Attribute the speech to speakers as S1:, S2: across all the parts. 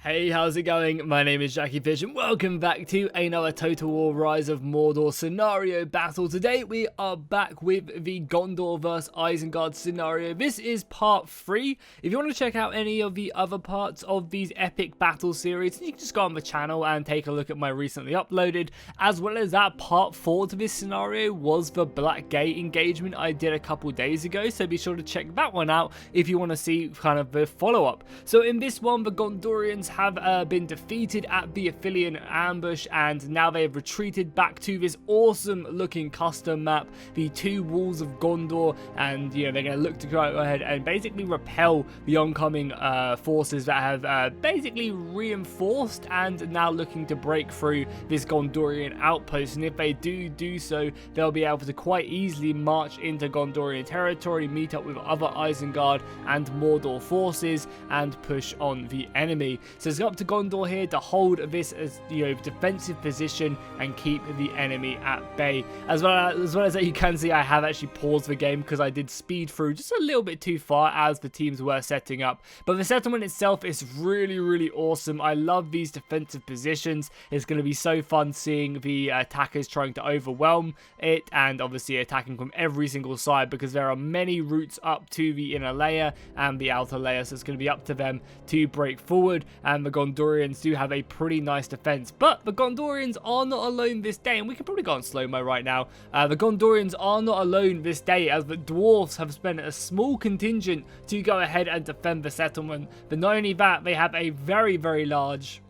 S1: Hey, how's it going? My name is Jackie Fish and welcome back to another Total War Rise of Mordor scenario battle. Today we are back with the Gondor vs Isengard scenario. This is part 3. If you want to check out any of the other parts of these epic battle series, you can just go on the channel and take a look at my recently uploaded, as well as that part 4 to this scenario was the Black Gate engagement I did a couple days ago, so be sure to check that one out if you want to see kind of the follow-up. So in this one, the Gondorians have been defeated at the Aphelion ambush, and now they have retreated back to this awesome looking custom map, the two walls of Gondor, and they're going to look to go ahead and basically repel the oncoming forces that have basically reinforced and now looking to break through this Gondorian outpost. And if they do so, they'll be able to quite easily march into Gondorian territory, meet up with other Isengard and Mordor forces, and push on the enemy. So it's up to Gondor here to hold this as defensive position and keep the enemy at bay. As well as that, you can see I have actually paused the game because I did speed through just a little bit too far as the teams were setting up. But the settlement itself is really awesome. I love these defensive positions. It's going to be so fun seeing the attackers trying to overwhelm it and obviously attacking from every single side, because there are many routes up to the inner layer and the outer layer, so it's going to be up to them to break forward. And the Gondorians do have a pretty nice defense, but the Gondorians are not alone this day, and we can probably go on slow-mo right now. The Gondorians are not alone this day, as the Dwarves have spent a small contingent to go ahead and defend the settlement. But not only that, they have a very large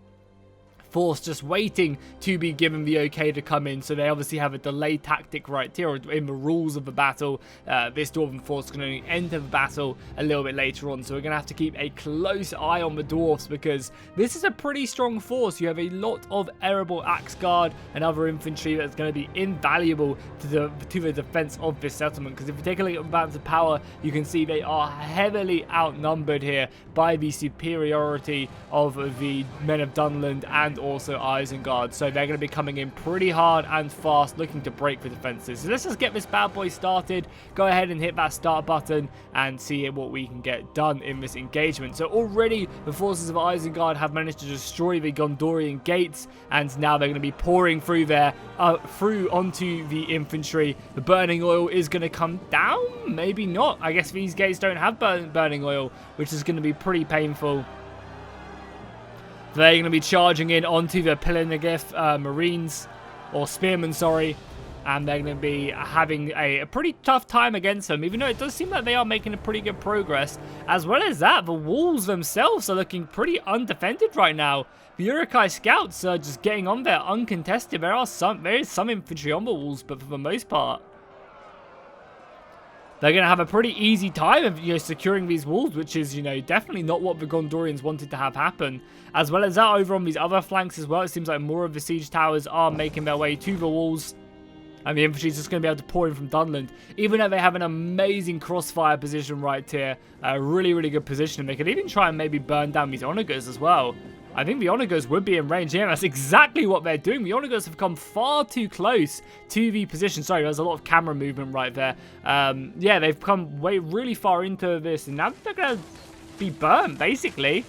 S1: force just waiting to be given the okay to come in, so they obviously have a delay tactic right here in the rules of the battle. This Dwarven force can only enter the battle a little bit later on, so we're gonna have to keep a close eye on the Dwarves, because this is a pretty strong force. You have a lot of arable axe guard and other infantry that's going to be invaluable to the defense of this settlement, because if you take a look at the balance of power, you can see they are heavily outnumbered here by the superiority of the men of Dunland and also Isengard. So they're going to be coming in pretty hard and fast, looking to break the defenses. So let's just get this bad boy started. Go ahead and hit that start button and see what we can get done in this engagement. So already the forces of Isengard have managed to destroy the Gondorian gates, and now they're going to be pouring through there, through onto the infantry. The burning oil is going to come down, maybe not. I guess these gates don't have burning oil, which is going to be pretty painful. They're going to be charging in onto the Pilinagith Marines, or Spearmen, sorry, and they're going to be having a pretty tough time against them, even though it does seem like they are making a pretty good progress. As well as that, the walls themselves are looking pretty undefended right now. The Uruk-hai scouts are just getting on there uncontested. There is some infantry on the walls, but for the most part, they're going to have a pretty easy time of securing these walls, which is definitely not what the Gondorians wanted to have happen. As well as that, over on these other flanks as well, it seems like more of the siege towers are making their way to the walls, and the infantry is just going to be able to pour in from Dunland. Even though they have an amazing crossfire position right here, a really good position, and they could even try and maybe burn down these onagers as well. I think the onagers would be in range here. That's exactly what they're doing. The onagers have come far too close to the position. Sorry, there's a lot of camera movement right there. Yeah, they've come really far into this, and now they're going to be burned, basically.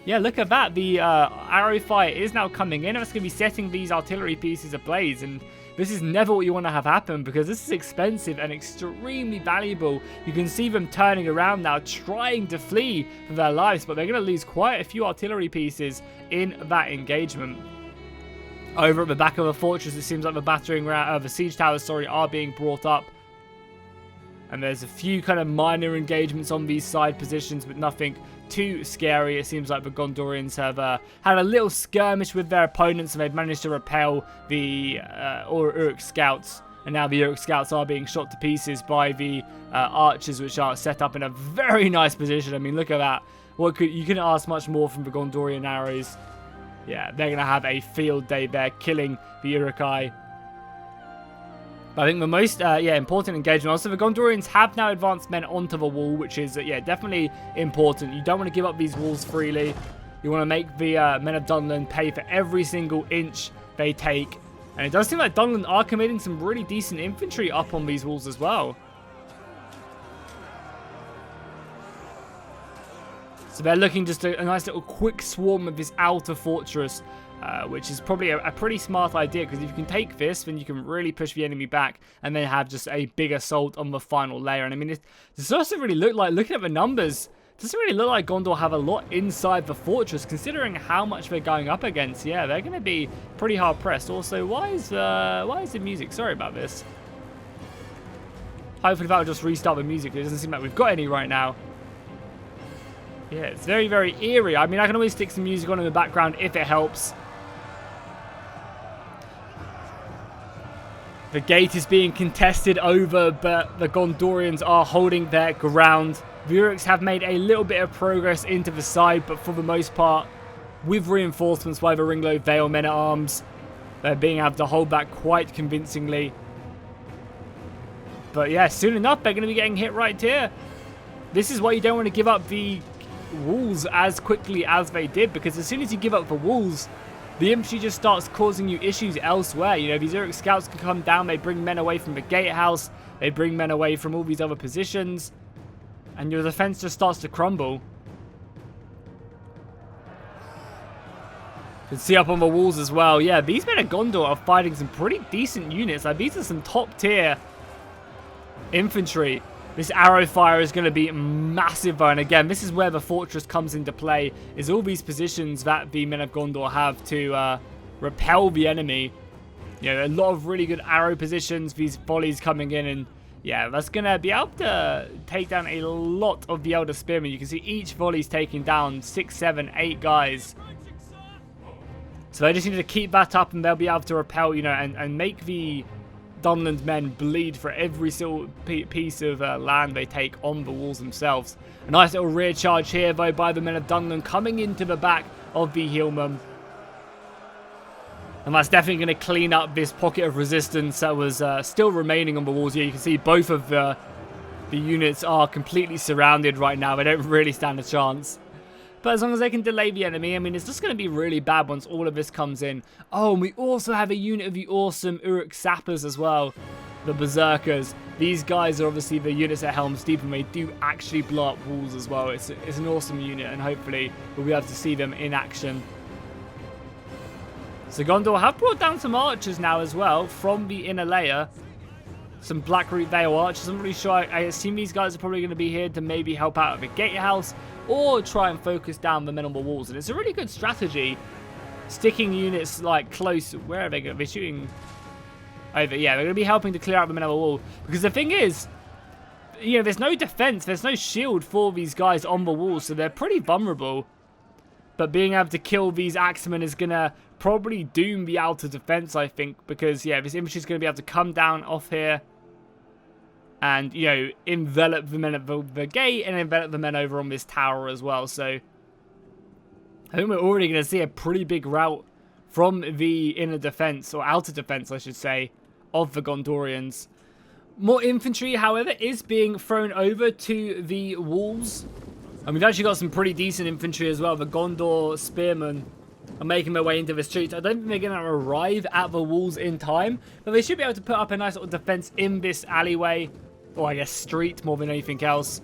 S1: Yeah, look at that. The arrow fire is now coming in, and it's going to be setting these artillery pieces ablaze, and this is never what you want to have happen, because this is expensive and extremely valuable. You can see them turning around now, trying to flee for their lives, but they're going to lose quite a few artillery pieces in that engagement. Over at the back of the fortress, it seems like the siege towers, are being brought up. And there's a few kind of minor engagements on these side positions, but nothing too scary. It seems like the Gondorians have had a little skirmish with their opponents, and they've managed to repel the Uruk scouts. And now the Uruk scouts are being shot to pieces by the archers, which are set up in a very nice position. I mean, look at that. You couldn't ask much more from the Gondorian arrows. Yeah, they're going to have a field day there, killing the Uruk-hai. I think the most important engagement. Also, the Gondorians have now advanced men onto the wall, which is definitely important. You don't want to give up these walls freely. You want to make the men of Dunland pay for every single inch they take. And it does seem like Dunland are committing some really decent infantry up on these walls as well. So they're looking just a nice little quick swarm of this outer fortress, which is probably a pretty smart idea, because if you can take this, then you can really push the enemy back and then have just a big assault on the final layer. And I mean, it doesn't really look like, looking at the numbers, it doesn't really look like Gondor have a lot inside the fortress, considering how much they're going up against. Yeah, they're going to be pretty hard pressed. Also, why is the music? Sorry about this. Hopefully that will just restart the music. It doesn't seem like we've got any right now. Yeah, it's very, very eerie. I mean, I can always stick some music on in the background if it helps. The gate is being contested over, but the Gondorians are holding their ground. The Uruks have made a little bit of progress into the side, but for the most part, with reinforcements by the Ringlow Vale men-at-arms, they're being able to hold back quite convincingly. But yeah, soon enough, they're going to be getting hit right here. This is why you don't want to give up the walls as quickly as they did, because as soon as you give up the walls, the infantry just starts causing you issues elsewhere. You know, these Uruk scouts can come down, they bring men away from the gatehouse, they bring men away from all these other positions, and your defense just starts to crumble. You can see up on the walls as well. Yeah, these men of Gondor are fighting some pretty decent units. Like, these are some top tier infantry. This arrow fire is going to be massive, and again, this is where the fortress comes into play, is all these positions that the men of Gondor have to repel the enemy. You know, a lot of really good arrow positions, these volleys coming in, and yeah, that's going to be able to take down a lot of the Elder Spearmen. You can see each volley's taking down 6, 7, 8 guys. So they just need to keep that up, and they'll be able to repel, you know, and make the Dunland's men bleed for every single piece of land they take on the walls themselves. A nice little rear charge here, though, by the men of Dunland coming into the back of the Hillmen. And that's definitely going to clean up this pocket of resistance that was still remaining on the walls here. You can see both of the units are completely surrounded right now. They don't really stand a chance. But as long as they can delay the enemy, I mean, it's just going to be really bad once all of this comes in. Oh, and we also have a unit of the awesome Uruk Sappers as well. The Berserkers. These guys are obviously the units at Helm's Deep, and they do actually blow up walls as well. It's an awesome unit, and hopefully we'll be able to see them in action. So Gondor have brought down some archers now as well from the inner layer. Some Blackroot Vale archers. I'm really sure. I assume these guys are probably going to be here to maybe help out at the gatehouse, or try and focus down the men on the walls. And it's a really good strategy, sticking units like close. Where are they going to be shooting? Over. Yeah, they're going to be helping to clear out the men on the wall. Because the thing is, you know, there's no defense, there's no shield for these guys on the wall, so they're pretty vulnerable. But being able to kill these axemen is going to probably doom the outer defense, I think. Because, yeah, this infantry is going to be able to come down off here and, you know, envelop the men at the gate and envelop the men over on this tower as well. So I think we're already going to see a pretty big rout from the inner defense, or outer defense, I should say, of the Gondorians. More infantry, however, is being thrown over to the walls. And we've actually got some pretty decent infantry as well. The Gondor spearmen are making their way into the streets. I don't think they're going to arrive at the walls in time, but they should be able to put up a nice little defense in this alleyway. Or I guess street more than anything else.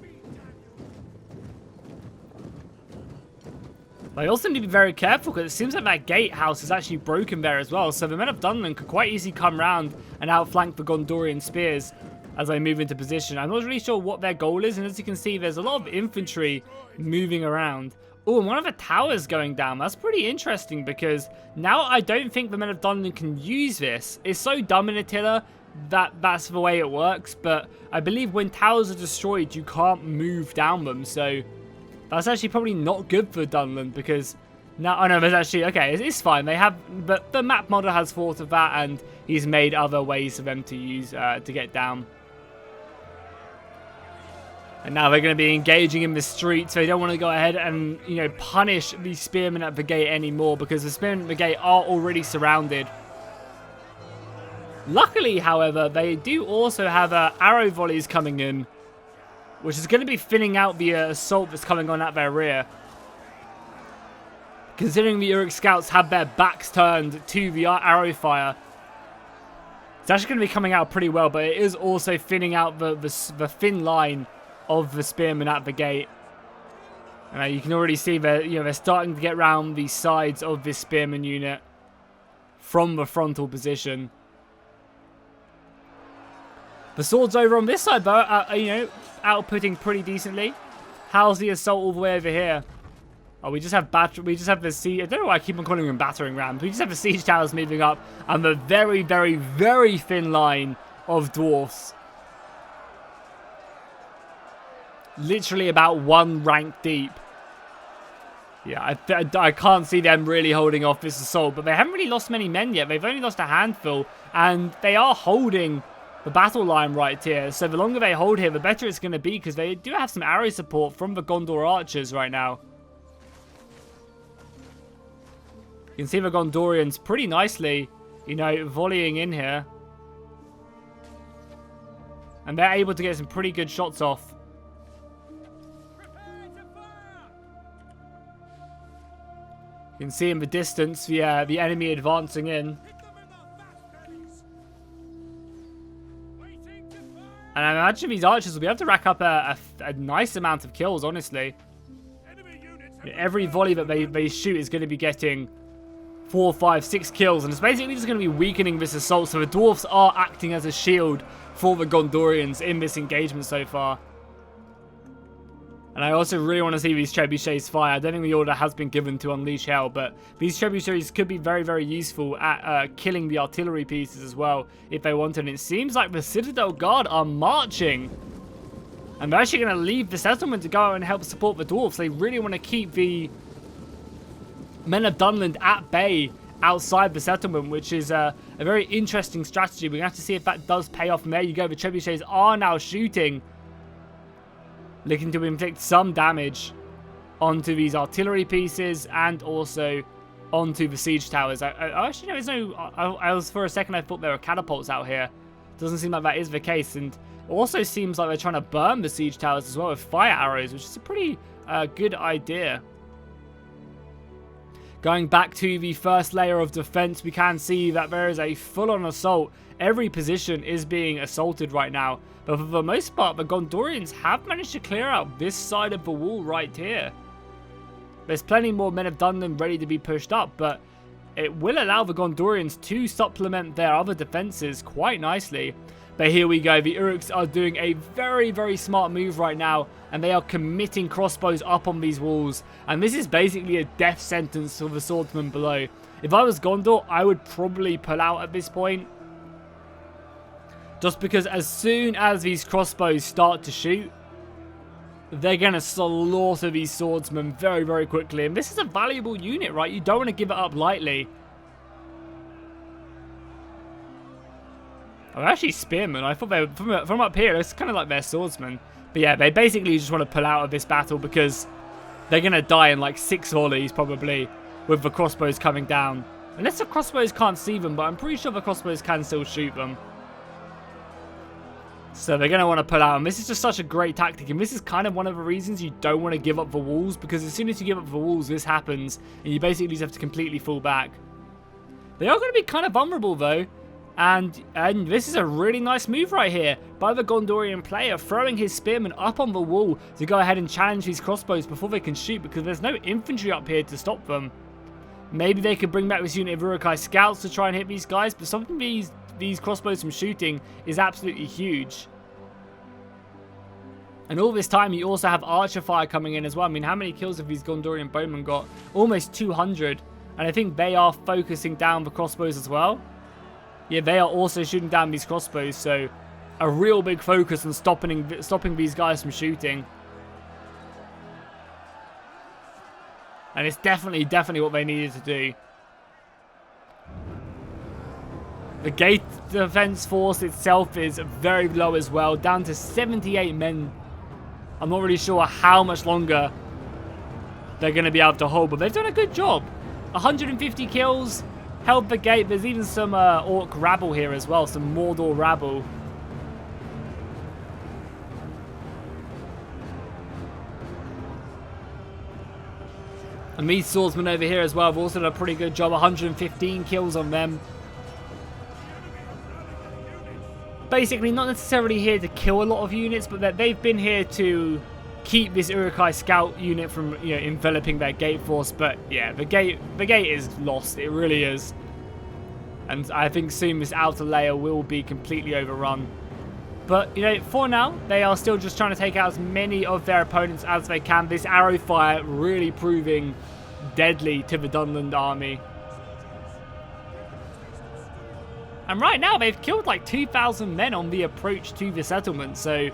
S1: But I also need to be very careful, because it seems like that gatehouse is actually broken there as well. So the men of Dunland could quite easily come round and outflank the Gondorian spears as they move into position. I'm not really sure what their goal is, and as you can see, there's a lot of infantry moving around. Oh, and one of the towers going down. That's pretty interesting, because now I don't think the men of Dunland can use this. It's so dumb in Attila that that's the way it works, but I believe when towers are destroyed, you can't move down them, so that's actually probably not good for Dunland, because now, oh no, there's actually, okay, it's fine, they have, but the map modder has thought of that, and he's made other ways for them to use to get down. And now they're going to be engaging in the streets, so they don't want to go ahead and, you know, punish the spearmen at the gate anymore, because the spearmen at the gate are already surrounded. Luckily, however, they do also have arrow volleys coming in, which is going to be thinning out the assault that's coming on at their rear. Considering the Uruk scouts have their backs turned to the arrow fire, it's actually going to be coming out pretty well, but it is also thinning out the thin line of the spearmen at the gate. And you can already see they're starting to get round the sides of this spearman unit from the frontal position. The swords over on this side, though, are, outputting pretty decently. How's the assault all the way over here? Oh, we just have the siege. I don't know why I keep on calling them battering rams. We just have the siege towers moving up, and the very, very, very thin line of dwarfs. Literally about one rank deep. Yeah, I can't see them really holding off this assault, but they haven't really lost many men yet. They've only lost a handful, and they are holding the battle line right here. So the longer they hold here, the better it's going to be, because they do have some arrow support from the Gondor archers right now. You can see the Gondorians pretty nicely, volleying in here. And they're able to get some pretty good shots off. You can see in the distance the enemy advancing in. And I imagine these archers will be able to rack up a nice amount of kills, honestly. Every volley that they shoot is going to be getting 4, 5, 6 kills. And it's basically just going to be weakening this assault. So the dwarfs are acting as a shield for the Gondorians in this engagement so far. And I also really want to see these trebuchets fire. I don't think the order has been given to unleash hell, but these trebuchets could be very, very useful at killing the artillery pieces as well, if they want. And it seems like the Citadel Guard are marching. And they're actually going to leave the settlement to go out and help support the dwarfs. They really want to keep the Men of Dunland at bay outside the settlement, which is a very interesting strategy. We're going to have to see if that does pay off. And there you go. The trebuchets are now shooting, looking to inflict some damage onto these artillery pieces and also onto the siege towers. I actually know there's no... I was, for a second, I thought there were catapults out here. Doesn't seem like that is the case. And it also seems like they're trying to burn the siege towers as well with fire arrows, which is a pretty good idea. Going back to the first layer of defense, we can see that there is a full-on assault. Every position is being assaulted right now. But for the most part, the Gondorians have managed to clear out this side of the wall right here. There's plenty more Men of Dunland ready to be pushed up, but it will allow the Gondorians to supplement their other defenses quite nicely. But here we go. The Uruks are doing a very, very smart move right now, and they are committing crossbows up on these walls. And this is basically a death sentence for the swordsmen below. If I was Gondor, I would probably pull out at this point. Just because as soon as these crossbows start to shoot, they're going to slaughter these swordsmen very, very quickly. And this is a valuable unit, right? You don't want to give it up lightly. Oh, actually spearmen. I thought they were, from up here, it's kind of like they're swordsmen. But yeah, they basically just want to pull out of this battle because they're going to die in like 6 volleys probably with the crossbows coming down. Unless the crossbows can't see them, but I'm pretty sure the crossbows can still shoot them. So they're going to want to pull out, and this is just such a great tactic, and this is kind of one of the reasons you don't want to give up the walls, because as soon as you give up the walls, this happens, and you basically just have to completely fall back. They are going to be kind of vulnerable, though, and this is a really nice move right here by the Gondorian player, throwing his spearmen up on the wall to go ahead and challenge these crossbows before they can shoot, because there's no infantry up here to stop them. Maybe they could bring back this unit of Urukai scouts to try and hit these guys, but stopping these crossbows from shooting is absolutely huge. And all this time, you also have archer fire coming in as well. I mean, how many kills have these Gondorian bowmen got? Almost 200. And I think they are focusing down the crossbows as well. Yeah, they are also shooting down these crossbows. So, a real big focus on stopping these guys from shooting. And it's definitely what they needed to do. The gate defense force itself is very low as well, down to 78 men. I'm not really sure how much longer they're going to be able to hold, but they've done a good job. 150 kills, held the gate. There's even some orc rabble here as well, some Mordor rabble. And these swordsmen over here as well have also done a pretty good job, 115 kills on them. Basically not necessarily here to kill a lot of units, but that they've been here to keep this Uruk-hai scout unit from, you know, enveloping their gate force. But yeah, the gate is lost. It really is. And I think soon this outer layer will be completely overrun. But, you know, for now, they are still just trying to take out as many of their opponents as they can. This arrow fire really proving deadly to the Dunland army. And right now, they've killed like 2,000 men on the approach to the settlement. So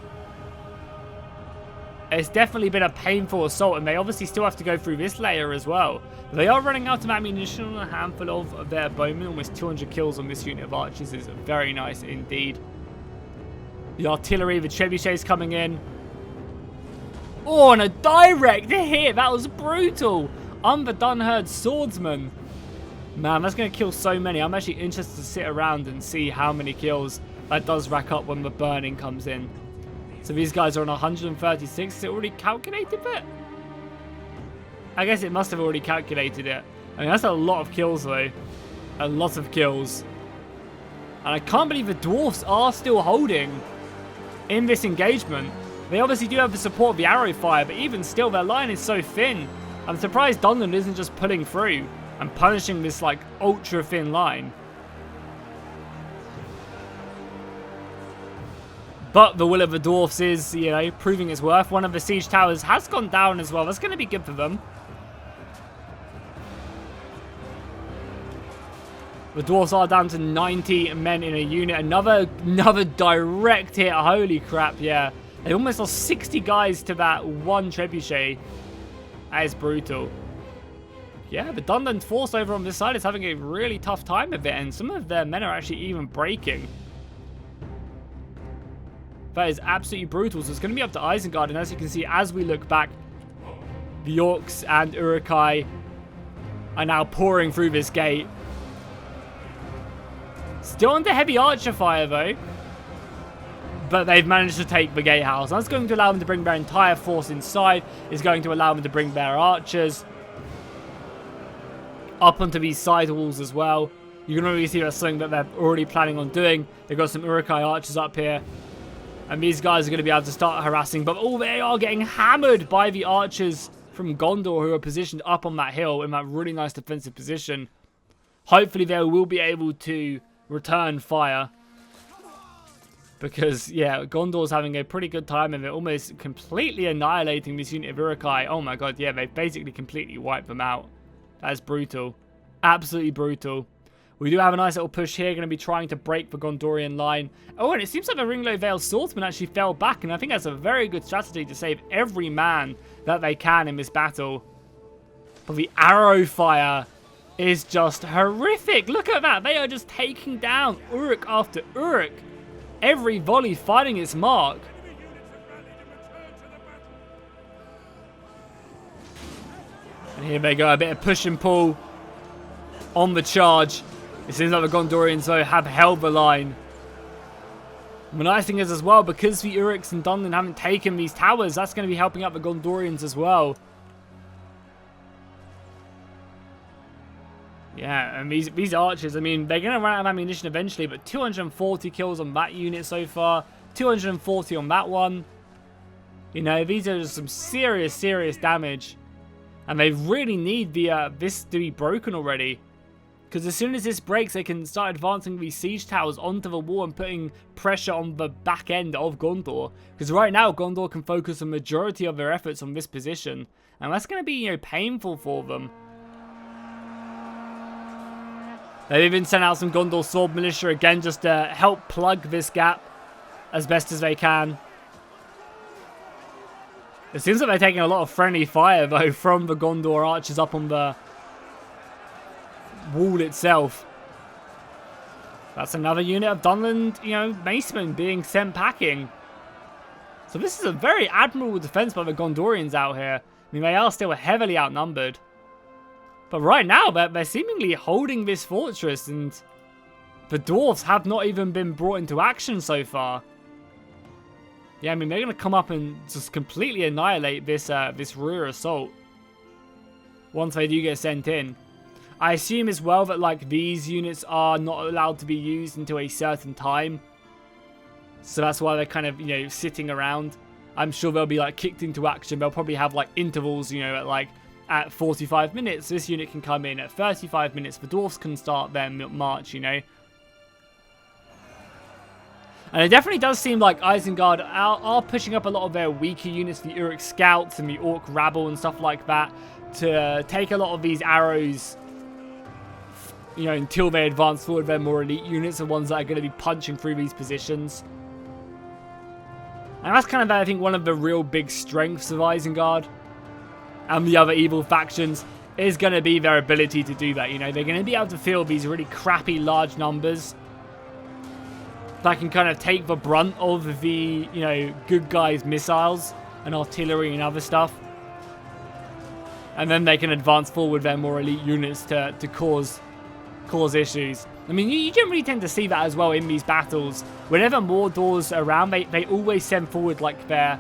S1: it's definitely been a painful assault. And they obviously still have to go through this layer as well. They are running out of ammunition on a handful of their bowmen. Almost 200 kills on this unit of archers is very nice indeed. The artillery, the trebuchets coming in. Oh, and a direct hit. That was brutal. I'm the Dunherd swordsman. Man, that's going to kill so many. I'm actually interested to sit around and see how many kills that does rack up when the burning comes in. So these guys are on 136. Is it already calculated it? I guess it must have already calculated it. I mean, that's a lot of kills, though. A lot of kills. And I can't believe the Dwarves are still holding in this engagement. They obviously do have the support of the arrow fire, but even still, their line is so thin. I'm surprised Dunland isn't just pulling through and punishing this, like, ultra thin line. But the will of the Dwarfs is, you know, proving its worth. One of the siege towers has gone down as well. That's going to be good for them. The Dwarfs are down to 90 men in a unit. Another direct hit. Holy crap, yeah. They almost lost 60 guys to that one trebuchet. That is brutal. Yeah, the Dunland force over on this side is having a really tough time of it. And some of their men are actually even breaking. That is absolutely brutal. So it's going to be up to Isengard. And as you can see, as we look back, the Orcs and Uruk-hai are now pouring through this gate. Still under heavy archer fire, though. But they've managed to take the gatehouse. That's going to allow them to bring their entire force inside. It's going to allow them to bring their archers up onto these side walls as well. You can already see that's something that they're already planning on doing. They've got some Uruk-hai archers up here. And these guys are going to be able to start harassing. But oh, they are getting hammered by the archers from Gondor who are positioned up on that hill in that really nice defensive position. Hopefully they will be able to return fire. Because, yeah, Gondor's having a pretty good time and they're almost completely annihilating this unit of Uruk-hai. Oh my god, yeah, they've basically completely wiped them out. That is brutal. Absolutely brutal. We do have a nice little push here. Going to be trying to break the Gondorian line. Oh, and it seems like the Ringlow Vale swordsman actually fell back. And I think that's a very good strategy to save every man that they can in this battle. But the arrow fire is just horrific. Look at that. They are just taking down Uruk after Uruk. Every volley finding its mark. And here they go. A bit of push and pull on the charge. It seems like the Gondorians, though, have held the line. And the nice thing is, as well, because the Uruks and Dunland haven't taken these towers, that's going to be helping out the Gondorians as well. Yeah, and these archers, I mean, they're going to run out of ammunition eventually, but 240 kills on that unit so far. 240 on that one. You know, these are just some serious, serious damage. And they really need the this to be broken already. Because as soon as this breaks, they can start advancing these siege towers onto the wall and putting pressure on the back end of Gondor. Because right now, Gondor can focus a majority of their efforts on this position. And that's going to be, you know, painful for them. They've even sent out some Gondor Sword Militia again just to help plug this gap as best as they can. It seems like they're taking a lot of friendly fire, though, from the Gondor archers up on the wall itself. That's another unit of Dunland, you know, macemen being sent packing. So this is a very admirable defense by the Gondorians out here. I mean, they are still heavily outnumbered. But right now, they're seemingly holding this fortress, and the Dwarves have not even been brought into action so far. Yeah, I mean, they're going to come up and just completely annihilate this this rear assault once they do get sent in. I assume as well that, like, these units are not allowed to be used until a certain time. So that's why they're kind of, you know, sitting around. I'm sure they'll be like kicked into action. They'll probably have like intervals, you know, at 45 minutes. This unit can come in at 35 minutes. The dwarfs can start their march, you know. And it definitely does seem like Isengard are pushing up a lot of their weaker units, the Uruk Scouts and the Orc Rabble and stuff like that, to take a lot of these arrows, you know, until they advance forward. Their more elite units are ones that are going to be punching through these positions. And that's kind of, I think, one of the real big strengths of Isengard and the other evil factions is going to be their ability to do that. You know, they're going to be able to field these really crappy large numbers that can kind of take the brunt of the, you know, good guys' missiles and artillery and other stuff. And then they can advance forward their more elite units to cause issues. I mean, you generally tend to see that as well in these battles. Whenever Mordor's around, they always send forward like their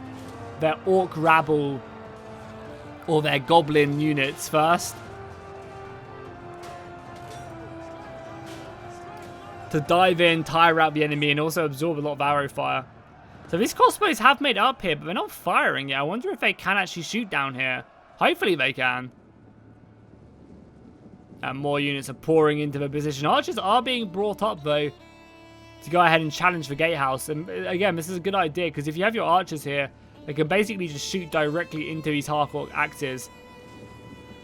S1: Orc Rabble or their Goblin units first, to dive in, tire out the enemy, and also absorb a lot of arrow fire. So these crossbows have made it up here, but they're not firing yet. I wonder if they can actually shoot down here. Hopefully they can. And more units are pouring into the position. Archers are being brought up, though, to go ahead and challenge the gatehouse. And again, this is a good idea, because if you have your archers here, they can basically just shoot directly into these half-orc axes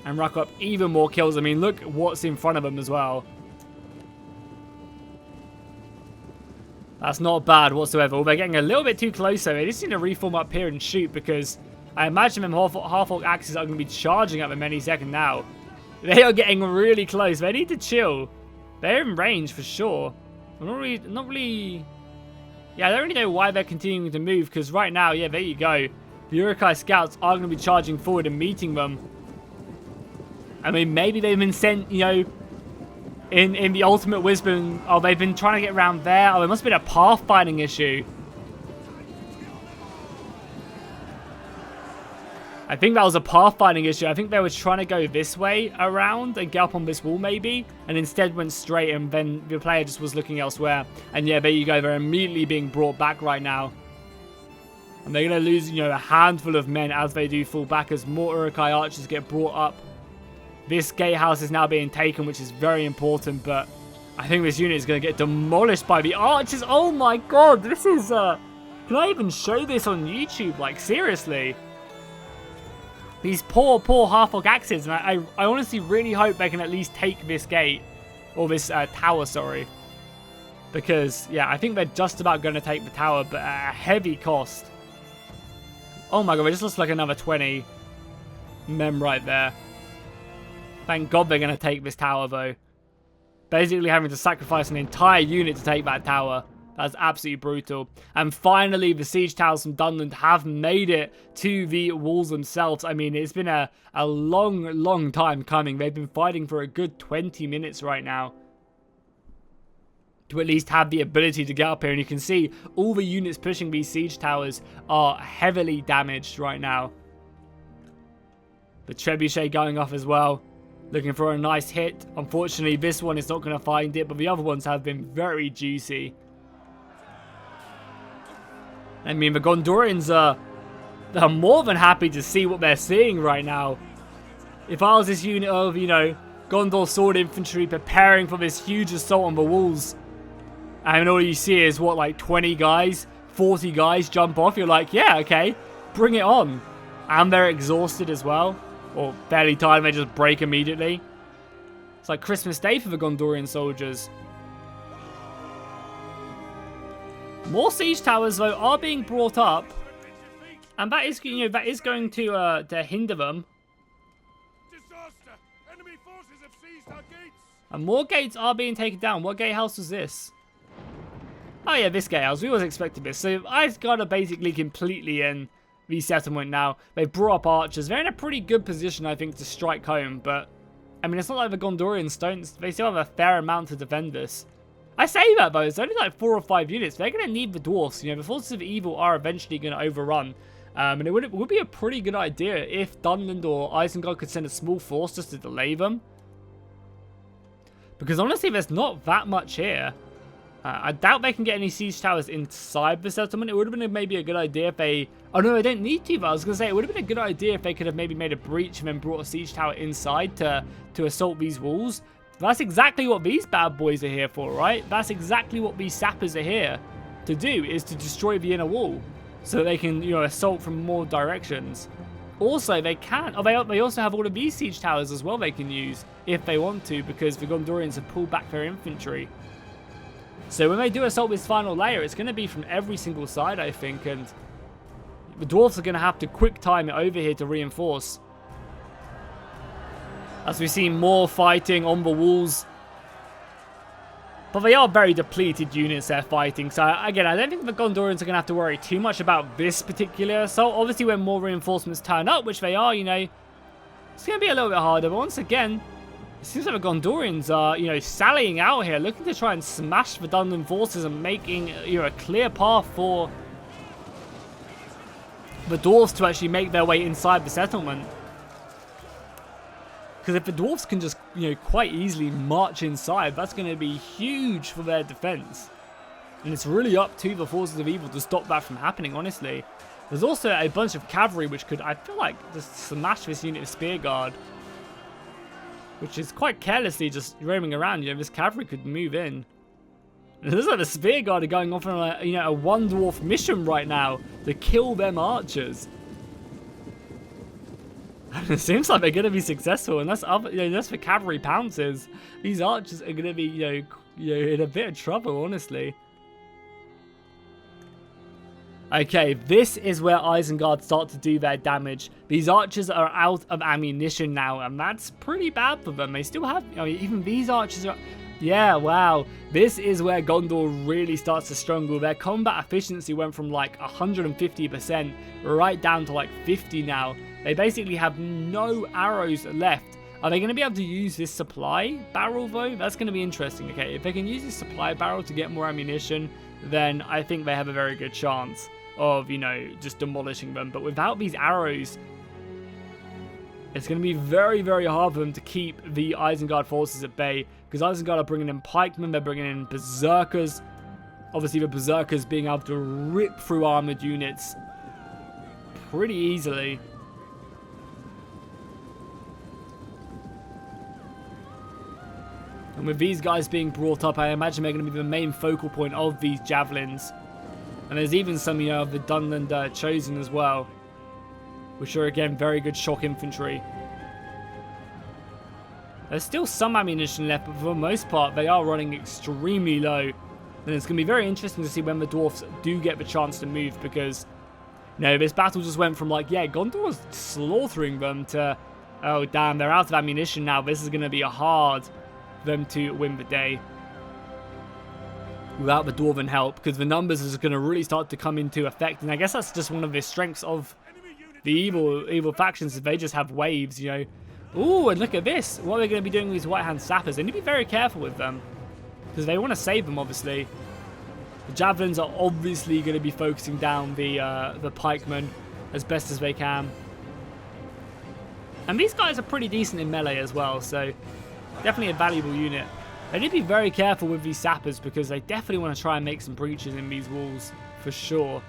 S1: and rack up even more kills. I mean, look what's in front of them as well. That's not bad whatsoever. Well, they're getting a little bit too close, so they just need to reform up here and shoot, because I imagine them half-orc axes are going to be charging at them any second now. They are getting really close. They need to chill. They're in range for sure. I'm not really... Yeah, I don't really know why they're continuing to move, because right now, yeah, there you go. The Uruk-hai scouts are going to be charging forward and meeting them. I mean, maybe they've been sent, you know, in the ultimate wisdom. Oh, they've been trying to get around there. Oh, it must have been a pathfinding issue. I think that was a pathfinding issue. I think they were trying to go this way around and get up on this wall maybe, and instead went straight, and then the player just was looking elsewhere. And yeah, there you go. They're immediately being brought back right now. And they're going to lose, you know, a handful of men as they do fall back, as more Uruk-hai archers get brought up. This gatehouse is now being taken, which is very important, but I think this unit is going to get demolished by the archers. Oh my god, this is, can I even show this on YouTube? Like, seriously. These poor half-orc axes, and I honestly really hope they can at least take this gate, or this tower, sorry. Because, yeah, I think they're just about going to take the tower, but at a heavy cost. Oh my god, we just lost like another 20 men right there. Thank god they're going to take this tower, though. Basically having to sacrifice an entire unit to take that tower. That's absolutely brutal. And finally, the siege towers from Dunland have made it to the walls themselves. I mean, it's been a long time coming. They've been fighting for a good 20 minutes right now to at least have the ability to get up here. And you can see all the units pushing these siege towers are heavily damaged right now. The trebuchet going off as well, looking for a nice hit. Unfortunately, this one is not going to find it, but the other ones have been very juicy. I mean, the Gondorians are more than happy to see what they're seeing right now. If I was this unit of, you know, Gondor sword infantry preparing for this huge assault on the walls, and all you see is, what, like 20 guys, 40 guys jump off, you're like, yeah, okay, bring it on. And they're exhausted as well, or fairly tired, they just break immediately. It's like Christmas Day for the Gondorian soldiers. More siege towers, though, are being brought up, and that is, you know, that is going to hinder them.
S2: Disaster! Enemy forces have seized our gates.
S1: And more gates are being taken down. What gatehouse was this? Oh yeah, this gatehouse. We always expected this. So Isengard are basically completely in the settlement now. They've brought up archers. They're in a pretty good position, I think, to strike home. But I mean, it's not like the Gondorians don't. They still have a fair amount to defend this. I say that, though, it's only like 4 or 5 units. They're going to need the dwarfs. You know, the forces of evil are eventually going to overrun. And it would be a pretty good idea if Dunland or Isengard could send a small force just to delay them. Because honestly, there's not that much here. I doubt they can get any siege towers inside the settlement. It would have been maybe a good idea if they... Oh no, they don't need to, but I was going to say it would have been a good idea if they could have maybe made a breach and then brought a siege tower inside to assault these walls. That's exactly what these bad boys are here for, right? That's exactly what these sappers are here to do, is to destroy the inner wall so they can, you know, assault from more directions. Also, they can... Oh, they also have all of these siege towers as well they can use if they want to, because the Gondorians have pulled back their infantry. So when they do assault this final layer, it's going to be from every single side, I think, and the Dwarves are going to have to quick time it over here to reinforce. As we see more fighting on the walls. But they are very depleted units they're fighting, so again, I don't think the Gondorians are going to have to worry too much about this particular assault. Obviously, when more reinforcements turn up, which they are, you know, it's going to be a little bit harder, but once again... It seems like the Gondorians are, you know, sallying out here, looking to try and smash the Dunlan forces and making, you know, a clear path for the Dwarves to actually make their way inside the settlement. Because if the Dwarves can just, you know, quite easily march inside, that's going to be huge for their defense. And it's really up to the forces of evil to stop that from happening, honestly. There's also a bunch of cavalry which could, I feel like, just smash this unit of Spear Guard. Which is quite carelessly just roaming around. You know, this cavalry could move in. And it looks like the Spear Guard are going off on a, you know, a one dwarf mission right now to kill them archers. And it seems like they're going to be successful, unless other, you know, unless the cavalry pounces. These archers are going to be, you know, in a bit of trouble, honestly. Okay, this is where Isengard start to do their damage. These archers are out of ammunition now, and that's pretty bad for them. They still have, I mean, even these archers are... Yeah, wow. This is where Gondor really starts to struggle. Their combat efficiency went from like 150% right down to like 50 now. They basically have no arrows left. Are they going to be able to use this supply barrel though? That's going to be interesting. Okay, if they can use this supply barrel to get more ammunition, then I think they have a very good chance of, you know, just demolishing them. But without these arrows, it's going to be very, very hard for them to keep the Isengard forces at bay, because Isengard are bringing in pikemen, they're bringing in berserkers. Obviously, the berserkers being able to rip through armored units pretty easily. And with these guys being brought up, I imagine they're going to be the main focal point of these javelins. And there's even some, you know, of the Dunland Chosen as well, which are, again, very good shock infantry. There's still some ammunition left, but for the most part, they are running extremely low. And it's going to be very interesting to see when the Dwarfs do get the chance to move, because, you know, this battle just went from, like, yeah, Gondor was slaughtering them to, oh, damn, they're out of ammunition now. This is going to be hard for them to win the day without the Dwarven help, because the numbers is going to really start to come into effect. And I guess that's just one of the strengths of the evil factions, is they just have waves, you know. Ooh, and look at this. What are they going to be doing with these White Hand Sappers? They need to be very careful with them, because they want to save them, obviously. The Javelins are obviously going to be focusing down the pikemen as best as they can. And these guys are pretty decent in melee as well, so definitely a valuable unit. They need to be very careful with these sappers, because they definitely want to try and make some breaches in these walls, for sure.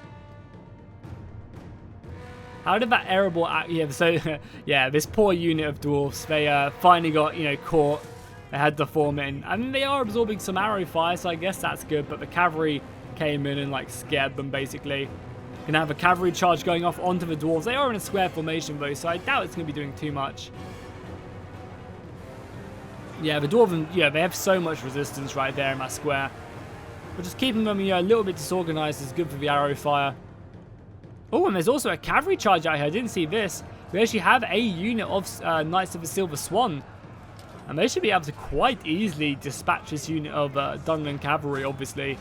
S1: How did that arable... Yeah, so, yeah, this poor unit of dwarfs, they finally got, you know, caught. They had to form in. I mean, they are absorbing some arrow fire, so I guess that's good, but the cavalry came in and, like, scared them, basically. Gonna have a cavalry charge going off onto the dwarves. They are in a square formation, though, so I doubt it's going to be doing too much. Yeah, the Dwarven, yeah, they have so much resistance right there in that square. But just keeping them, you know, a little bit disorganized is good for the arrow fire. Oh, and there's also a cavalry charge out here. I didn't see this. We actually have a unit of Knights of the Silver Swan. And they should be able to quite easily dispatch this unit of Dunlan cavalry, obviously.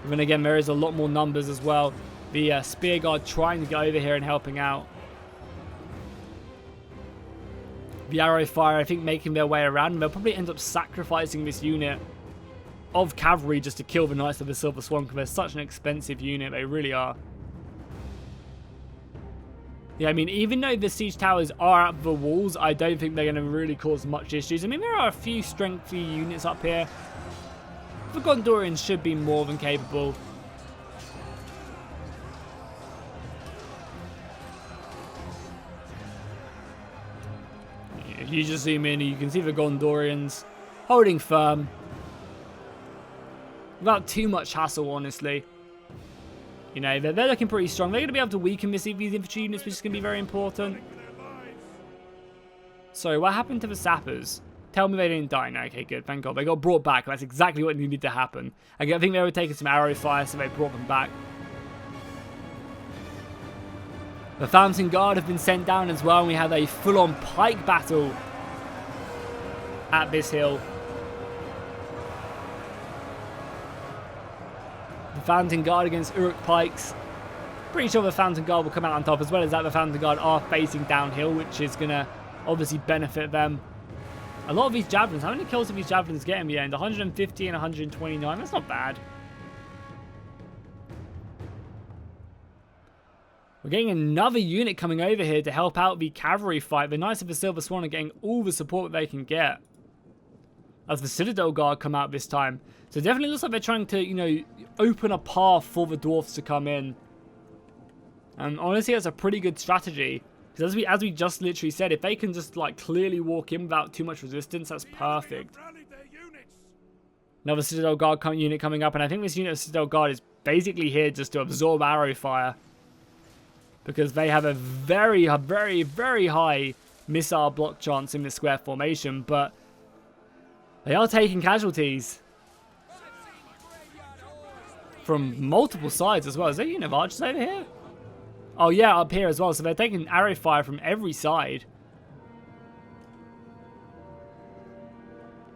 S1: And then again, there is a lot more numbers as well. The Spear Guard trying to get over here and helping out. The arrow fire, I think, making their way around. They'll probably end up sacrificing this unit of cavalry just to kill the Knights of the Silver Swan, because they're such an expensive unit. They really are. Yeah, I mean, even though the siege towers are up the walls, I don't think they're going to really cause much issues. I mean, there are a few strengthy units up here. The Gondorians should be more than capable. If you just zoom in, you can see the Gondorians holding firm. Without too much hassle, honestly. You know, they're looking pretty strong. They're going to be able to weaken these infantry units, which is going to be very important. Sorry, what happened to the sappers? Tell me they didn't die. No, okay, good. Thank God. They got brought back. That's exactly what needed to happen. I think they were taking some arrow fire, so they brought them back. The Fountain Guard have been sent down as well, and we have a full-on pike battle at this hill. The Fountain Guard against Uruk pikes. Pretty sure the Fountain Guard will come out on top, as well as that the Fountain Guard are facing downhill, which is going to obviously benefit them. A lot of these javelins, how many kills have these javelins get in the end? 150 and 129, that's not bad. We're getting another unit coming over here to help out the cavalry fight. The Knights of the Silver Swan are getting all the support that they can get as the Citadel Guard come out this time. So it definitely looks like they're trying to, you know, open a path for the Dwarves to come in. And honestly, that's a pretty good strategy. Because as we just literally said, if they can just like clearly walk in without too much resistance, that's perfect. Another Citadel Guard unit coming up, and I think this unit of Citadel Guard is basically here just to absorb arrow fire. Because they have a very, very, very high missile block chance in this square formation, but they are taking casualties from multiple sides as well. Is there a unit of archers over here? Oh yeah, up here as well. So they're taking arrow fire from every side.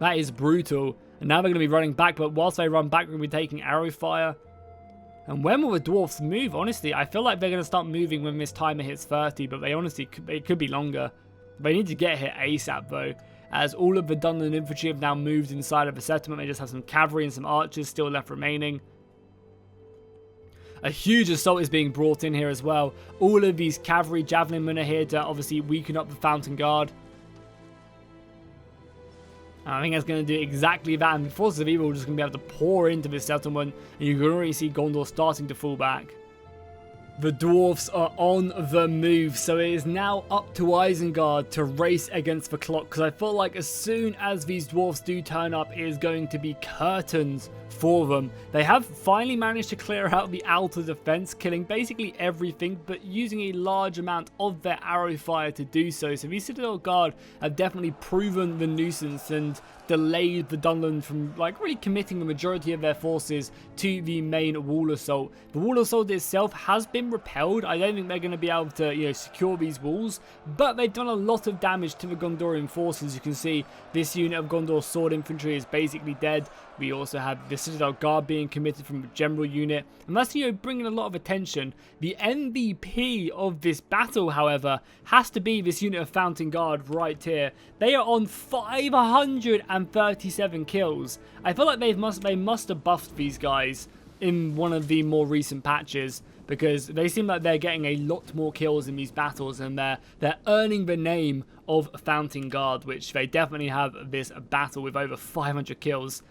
S1: That is brutal. And now they're going to be running back, but whilst they run back, we're going to be taking arrow fire. And when will the Dwarves move? Honestly, I feel like they're going to start moving when this timer hits 30, but it could be longer. They need to get here ASAP though, as all of the Dunland infantry have now moved inside of the settlement. They just have some cavalry and some archers still left remaining. A huge assault is being brought in here as well. All of these cavalry javelin men are here to obviously weaken up the Fountain Guard. And I think that's going to do exactly that, and the forces of evil are just going to be able to pour into this settlement, and you can already see Gondor starting to fall back. The Dwarves are on the move, so it is now up to Isengard to race against the clock, because I feel like as soon as these Dwarves do turn up, it is going to be curtains for them. They have finally managed to clear out the outer defense, killing basically everything, but using a large amount of their arrow fire to do so. So these Citadel Guard have definitely proven the nuisance and delayed the Dunland from like really committing the majority of their forces to the main wall assault. The wall assault itself has been repelled. I don't think they're going to be able to, you know, secure these walls, but they've done a lot of damage to the Gondorian forces. You can see this unit of Gondor sword infantry is basically dead. We also have the Citadel Guard being committed from the general unit, and that's, you know, bringing a lot of attention. The MVP of this battle, however, has to be this unit of Fountain Guard right here. They are on 537 kills. I feel like they must have buffed these guys in one of the more recent patches, because they seem like they're getting a lot more kills in these battles, and they're earning the name of Fountain Guard, which they definitely have this battle with over 500 kills.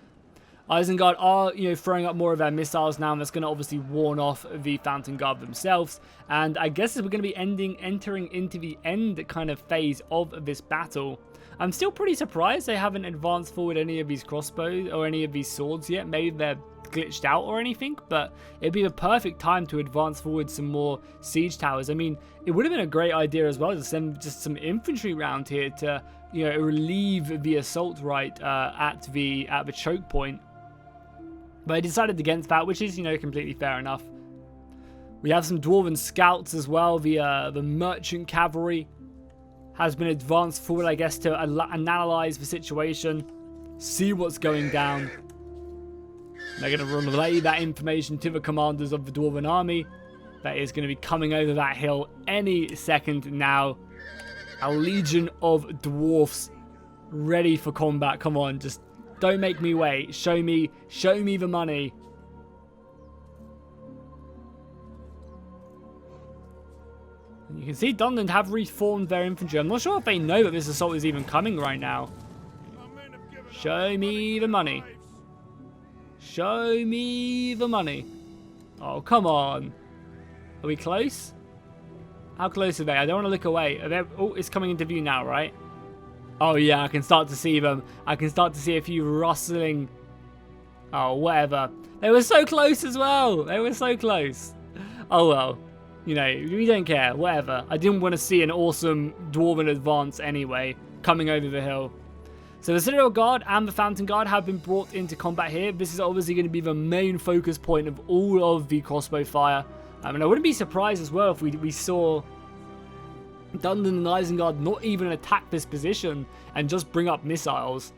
S1: Isengard are, you know, throwing up more of their missiles now, and that's going to obviously warn off the Fountain Guard themselves. And I guess we're going to be entering into the end kind of phase of this battle. I'm still pretty surprised they haven't advanced forward any of these crossbows or any of these swords yet. Maybe they're glitched out or anything, but it'd be the perfect time to advance forward some more siege towers. I mean, it would have been a great idea as well to send just some infantry around here to, you know, relieve the assault right at the choke point. But I decided against that, which is, you know, completely fair enough. We have some Dwarven scouts as well. The merchant cavalry has been advanced forward, I guess, to analyze the situation, see what's going down. They're going to relay that information to the commanders of the Dwarven army that is going to be coming over that hill any second now. A legion of dwarfs ready for combat. Come on, just don't make me wait. Show me the money. And you can see Dunland have reformed their infantry. I'm not sure if they know that this assault is even coming right now. Show me the money. Show me the money. Oh, come on. Are we close? How close are they? I don't want to look away. Are they... Oh, it's coming into view now, right? Oh, yeah, I can start to see them. I can start to see a few rustling... Oh, whatever. They were so close as well. They were so close. Oh, well. You know, we don't care. Whatever. I didn't want to see an awesome Dwarven advance anyway, coming over the hill. So the Citadel Guard and the Fountain Guard have been brought into combat here. This is obviously going to be the main focus point of all of the crossbow fire. And I wouldn't be surprised as well if we saw Dundon and Isengard not even attack this position and just bring up missiles.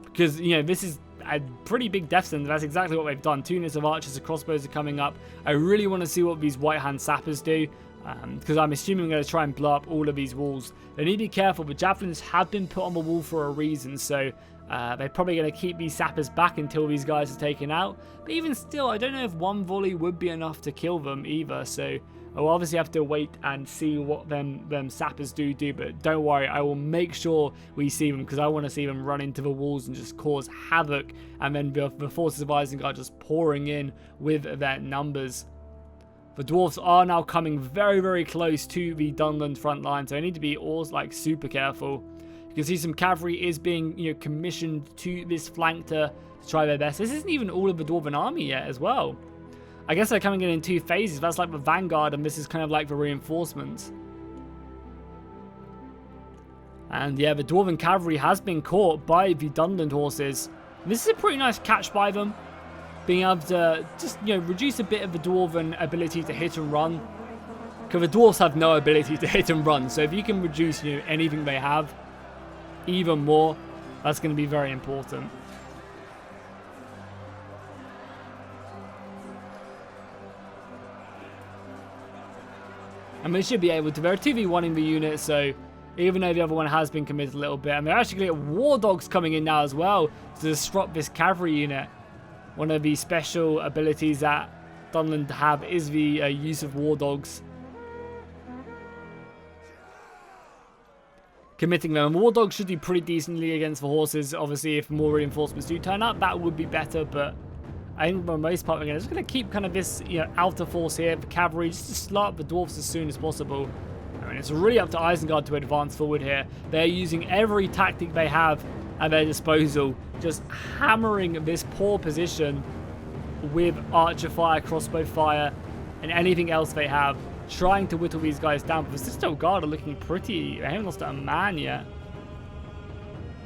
S1: Because, you know, this is a pretty big death sentence. That's exactly what they've done. 2 units of archers and crossbows are coming up. I really want to see what these White Hand sappers do. Because I'm assuming we're going to try and blow up all of these walls. They need to be careful, but javelins have been put on the wall for a reason, so they're probably going to keep these sappers back until these guys are taken out. But even still, I don't know if one volley would be enough to kill them either, so I'll obviously have to wait and see what them sappers do, but don't worry, I will make sure we see them, because I want to see them run into the walls and just cause havoc, and then the forces of Isengard just pouring in with their numbers. The dwarves are now coming very, very close to the Dunland front line, so I need to be like super careful. You can see some cavalry is being, you know, commissioned to this flank to try their best. This isn't even all of the Dwarven army yet as well. I guess they're coming in 2 phases. That's like the vanguard, and this is kind of like the reinforcements. And yeah, the Dwarven cavalry has been caught by the Dunland horses. This is a pretty nice catch by them. Being able to just, you know, reduce a bit of the Dwarven ability to hit and run. Because the Dwarves have no ability to hit and run. So if you can reduce, you know, anything they have, even more, that's going to be very important. And they should be able to. They're 2v1 in the unit, so even though the other one has been committed a little bit. And they're actually going to get War Dogs coming in now as well to disrupt this cavalry unit. One of the special abilities that Dunland have is the use of War Dogs. Committing them. And War Dogs should do pretty decently against the horses. Obviously, if more reinforcements do turn up, that would be better. But I think for the most part, we're just going to keep kind of this, you know, outer force here, the cavalry, just to slot the dwarfs as soon as possible. I mean, it's really up to Isengard to advance forward here. They're using every tactic they have at their disposal, just hammering this poor position with archer fire, crossbow fire, and anything else they have, trying to whittle these guys down. But the Citadel Guard are looking pretty... They haven't lost a man yet.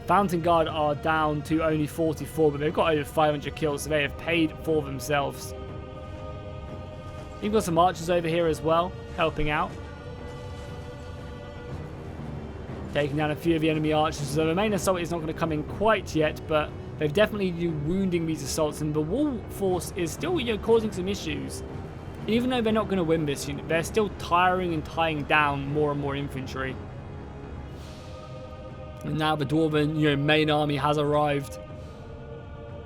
S1: Fountain Guard are down to only 44, but they've got over 500 kills, so they have paid for themselves. You've got some archers over here as well, helping out. Taking down a few of the enemy archers. So the main assault is not going to come in quite yet, but they've definitely been wounding these assaults, and the wall force is still, you know, causing some issues. Even though they're not going to win this unit, they're still tiring and tying down more and more infantry. And now the Dwarven, you know, main army has arrived.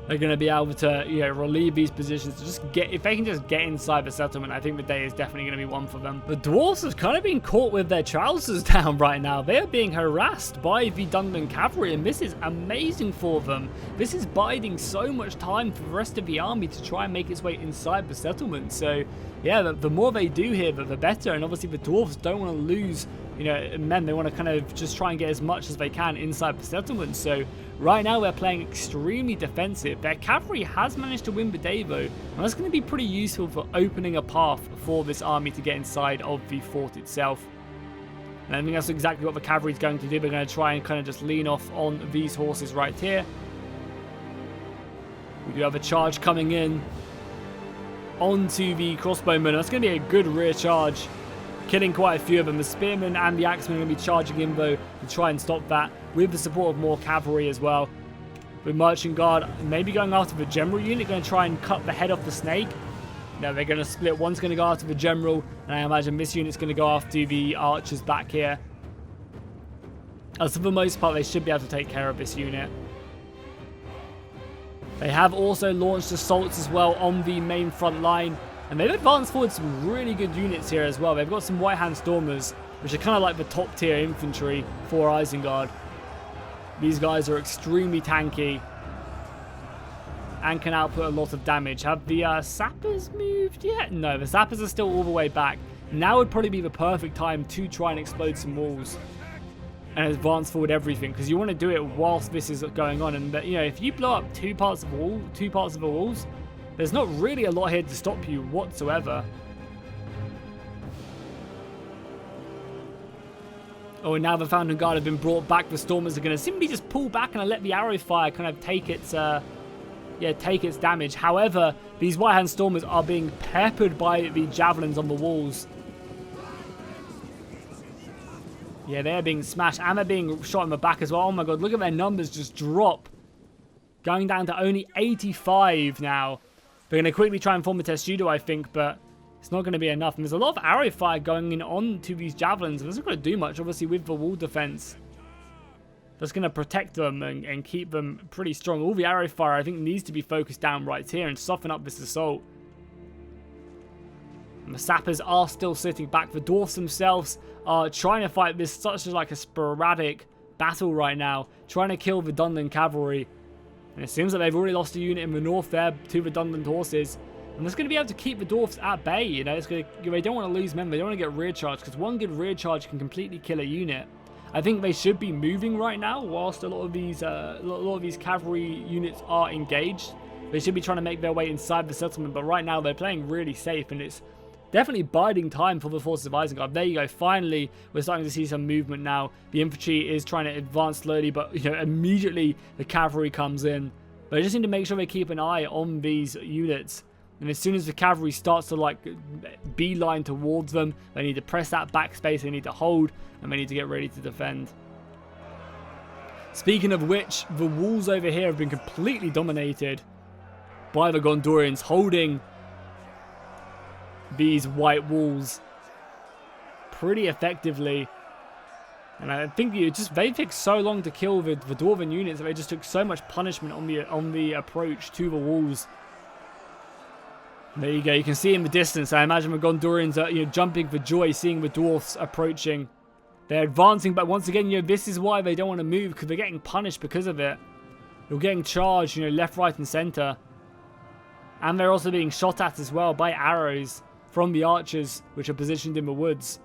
S1: They're going to be able to, you know, relieve these positions. To just get, if they can just get inside the settlement, I think the day is definitely going to be one for them. The dwarves have kind of been caught with their trousers down right now. They are being harassed by the Dunland cavalry, and this is amazing for them. This is biding so much time for the rest of the army to try and make its way inside the settlement. So, yeah, the more they do here, the better. And obviously, the dwarves don't want to lose, you know, men. They want to kind of just try and get as much as they can inside the settlement. So right now they're playing extremely defensive. Their cavalry has managed to win the day though, and that's going to be pretty useful for opening a path for this army to get inside of the fort itself. And I think that's exactly what the cavalry is going to do. They're going to try and kind of just lean off on these horses right here. We do have a charge coming in onto the crossbowmen. That's going to be a good rear charge, killing quite a few of them. The spearmen and the axemen are going to be charging in though to try and stop that, with the support of more cavalry as well. With Merchant Guard maybe going after the general unit, going to try and cut the head off the snake. No, they're going to split. One's going to go after the general, and I imagine this unit's going to go after the archers back here. As for the most part, they should be able to take care of this unit. They have also launched assaults as well on the main front line, and they've advanced forward some really good units here as well. They've got some White Hand Stormers, which are kind of like the top tier infantry for Isengard. These guys are extremely tanky. and can output a lot of damage. Have the sappers moved yet? No, the sappers are still all the way back. Now would probably be the perfect time to try and explode some walls and advance forward everything, because you want to do it whilst this is going on. And you know, if you blow up two parts of the walls, there's not really a lot here to stop you whatsoever. Oh, and now the Fountain Guard have been brought back. The Stormers are going to simply just pull back and let the arrow fire kind of take its damage. However, these White-Hand Stormers are being peppered by the javelins on the walls. Yeah, they're being smashed, and they're being shot in the back as well. Oh my god, look at their numbers just drop. Going down to only 85 now. They're going to quickly try and form a testudo, I think, but it's not going to be enough. And there's a lot of arrow fire going in onto these javelins. And it's not going to do much, obviously, with the wall defense. That's going to protect them and keep them pretty strong. All the arrow fire, I think, needs to be focused down right here and soften up this assault. And the sappers are still sitting back. The dwarfs themselves are trying to fight this such like a sporadic battle right now, trying to kill the Dunland cavalry. And it seems like they've already lost a unit in the north there to the Dunland horses. And that's going to be able to keep the dwarfs at bay. You know, they don't want to lose men. They don't want to get rear charged, because one good rear charge can completely kill a unit. I think they should be moving right now, whilst a lot of these cavalry units are engaged. They should be trying to make their way inside the settlement, but right now they're playing really safe, and it's definitely biding time for the forces of Isengard. There you go. Finally, we're starting to see some movement now. The infantry is trying to advance slowly, but you know, immediately the cavalry comes in. But they just need to make sure they keep an eye on these units. And as soon as the cavalry starts to like beeline towards them, they need to press that backspace, they need to hold, and they need to get ready to defend. Speaking of which, the walls over here have been completely dominated by the Gondorians, holding these white walls pretty effectively. And I think they took so long to kill the Dwarven units that they just took so much punishment on the approach to the walls. There you go. You can see in the distance. I imagine the Gondorians are jumping for joy seeing the dwarfs approaching. They're advancing, but once again, this is why they don't want to move, because they're getting punished because of it. They're getting charged, left, right, and center, and they're also being shot at as well by arrows from the archers, which are positioned in the woods.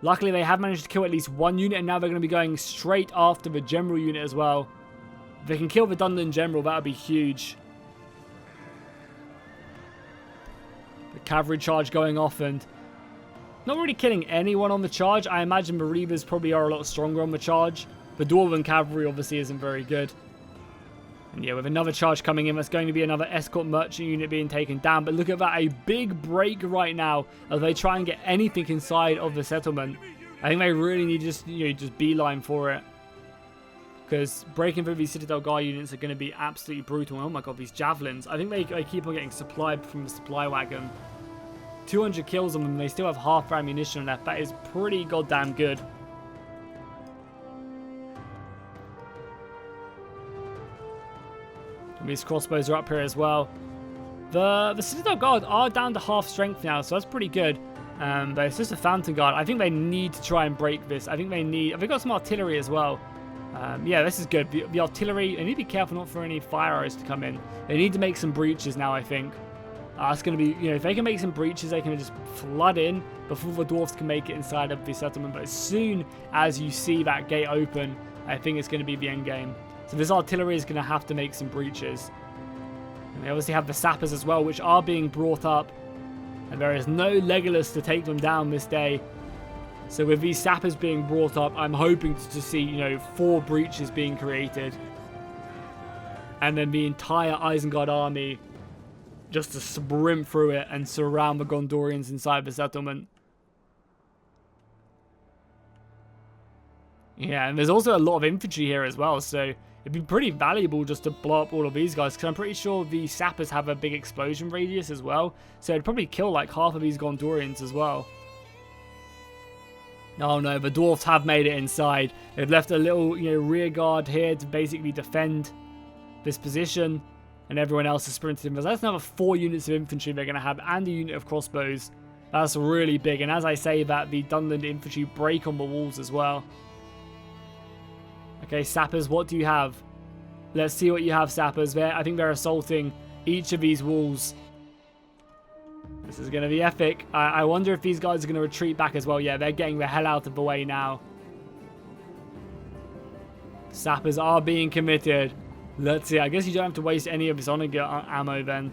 S1: Luckily, they have managed to kill at least one unit, and now they're going to be going straight after the general unit as well. If they can kill the Dunland general, that would be huge. The cavalry charge going off and not really killing anyone on the charge. I imagine the Reavers probably are a lot stronger on the charge. The Dwarven cavalry obviously isn't very good. And yeah, with another charge coming in, that's going to be another escort merchant unit being taken down. But look at that, a big break right now as they try and get anything inside of the settlement. I think they really need to just beeline for it, because breaking through these Citadel Guard units are going to be absolutely brutal. Oh my god, these javelins. I think they keep on getting supplied from the supply wagon. 200 kills on them, they still have half their ammunition left. That is pretty goddamn good. And these crossbows are up here as well. The Citadel Guard are down to half strength now, so that's pretty good. But it's just a Fountain Guard. I think they need to try and break this. I think they've got some artillery as well. Yeah, this is good. The artillery, they need to be careful not for any fire arrows to come in. They need to make some breaches now, I think. It's going to be, if they can make some breaches, they can just flood in before the dwarfs can make it inside of the settlement. But as soon as you see that gate open, I think it's going to be the end game. So this artillery is going to have to make some breaches. And they obviously have the sappers as well, which are being brought up. And there is no Legolas to take them down this day. So with these sappers being brought up, I'm hoping to see, 4 breaches being created. And then the entire Isengard army just to sprint through it and surround the Gondorians inside the settlement. Yeah, and there's also a lot of infantry here as well, so it'd be pretty valuable just to blow up all of these guys, because I'm pretty sure the sappers have a big explosion radius as well, so it'd probably kill like half of these Gondorians as well. Oh no, the dwarfs have made it inside. They've left a little, rear guard here to basically defend this position, and everyone else is sprinted in. That's another 4 units of infantry they're going to have, and a unit of crossbows. That's really big, and as I say that, the Dunland infantry break on the walls as well. Okay, sappers, what do you have? Let's see what you have, sappers. I think they're assaulting each of these walls. This is going to be epic. I wonder if these guys are going to retreat back as well. Yeah, they're getting the hell out of the way now. Sappers are being committed. Let's see. I guess you don't have to waste any of this honor ammo then.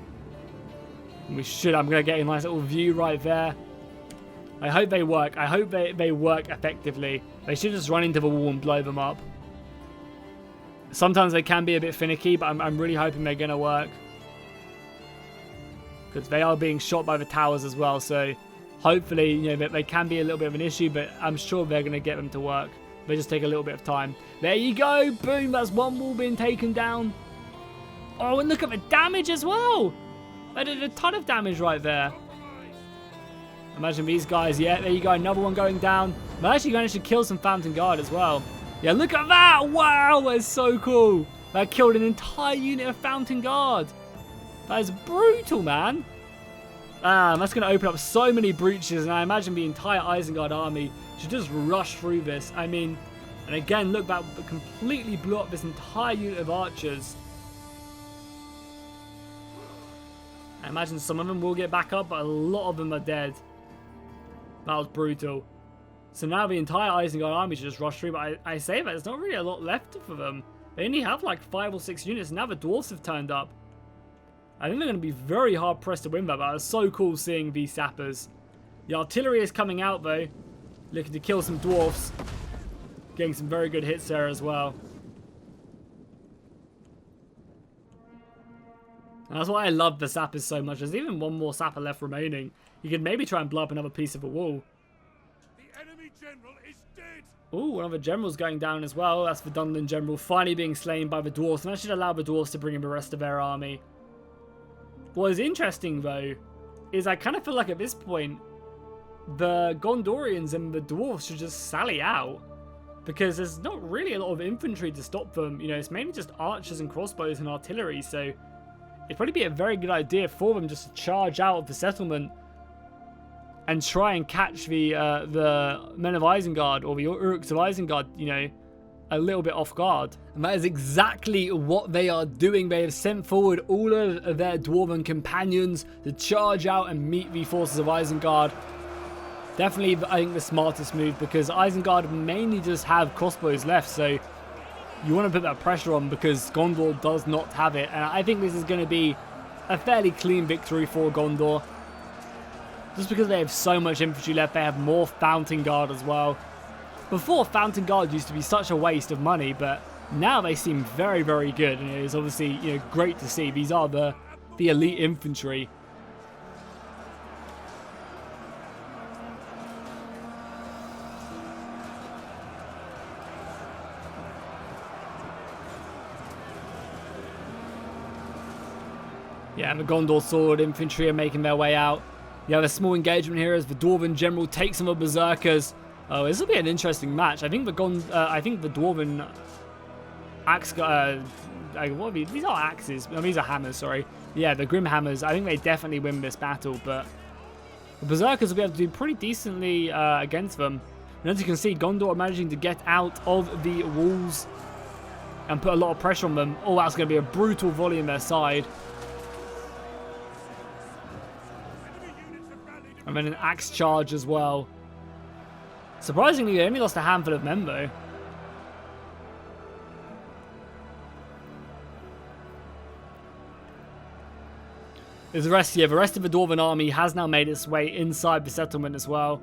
S1: We should. I'm going to get a nice little view right there. I hope they work. I hope they work effectively. They should just run into the wall and blow them up. Sometimes they can be a bit finicky, but I'm really hoping they're going to work. Because they are being shot by the towers as well, so hopefully, you know, they can be a little bit of an issue, but I'm sure they're going to get them to work. They just take a little bit of time. There you go! Boom! That's one wall being taken down. Oh, and look at the damage as well! They did a ton of damage right there. Imagine these guys. Yeah, there you go. Another one going down. They actually managed to kill some Fountain Guard as well. Yeah, look at that! Wow, that's so cool. That killed an entire unit of Fountain Guard. That is brutal, man. That's going to open up so many breaches, and I imagine the entire Isengard army should just rush through this. I mean, and again, look, that completely blew up this entire unit of archers. I imagine some of them will get back up, but a lot of them are dead. That was brutal. So now the entire Isengard army should just rush through, but I say that there's not really a lot left for them. They only have like 5 or 6 units, and now the Dwarves have turned up. I think they're going to be very hard pressed to win that, but it's so cool seeing these sappers. The artillery is coming out though, looking to kill some dwarfs. Getting some very good hits there as well. And that's why I love the sappers so much. There's even one more sapper left remaining. You could maybe try and blow up another piece of a wall.
S2: The enemy general is dead.
S1: Ooh, one of the generals going down as well. That's the Dunland general finally being slain by the dwarfs, and that should allow the dwarfs to bring in the rest of their army. What is interesting though is I kind of feel like at this point the Gondorians and the dwarves should just sally out, because there's not really a lot of infantry to stop them. You know, it's mainly just archers and crossbows and artillery, so it'd probably be a very good idea for them just to charge out of the settlement and try and catch the men of Isengard, or the Uruks of Isengard, you know, a little bit off guard. And that is exactly what they are doing. They have sent forward all of their dwarven companions to charge out and meet the forces of Isengard. Definitely, I think, the smartest move, because Isengard mainly just have crossbows left, so you want to put that pressure on because Gondor does not have it. And I think this is going to be a fairly clean victory for Gondor. Just because they have so much infantry left, they have more Fountain Guard as well. Before, Fountain Guard used to be such a waste of money, but now they seem very, very good. And it is obviously, you know, great to see. These are the elite infantry. Yeah, and the Gondor sword infantry are making their way out. You have a small engagement here as the Dwarven general takes on the Berserkers. Oh, this will be an interesting match. I think the Dwarven axe. What are these? These are axes. No, these are hammers. Sorry. Yeah, the Grim Hammers. I think they definitely win this battle, but the Berserkers will be able to do pretty decently against them. And as you can see, Gondor are managing to get out of the walls and put a lot of pressure on them. Oh, that's going to be a brutal volley on their side. And then an axe charge as well. Surprisingly, they only lost a handful of men though. The rest of the Dwarven army has now made its way inside the settlement as well.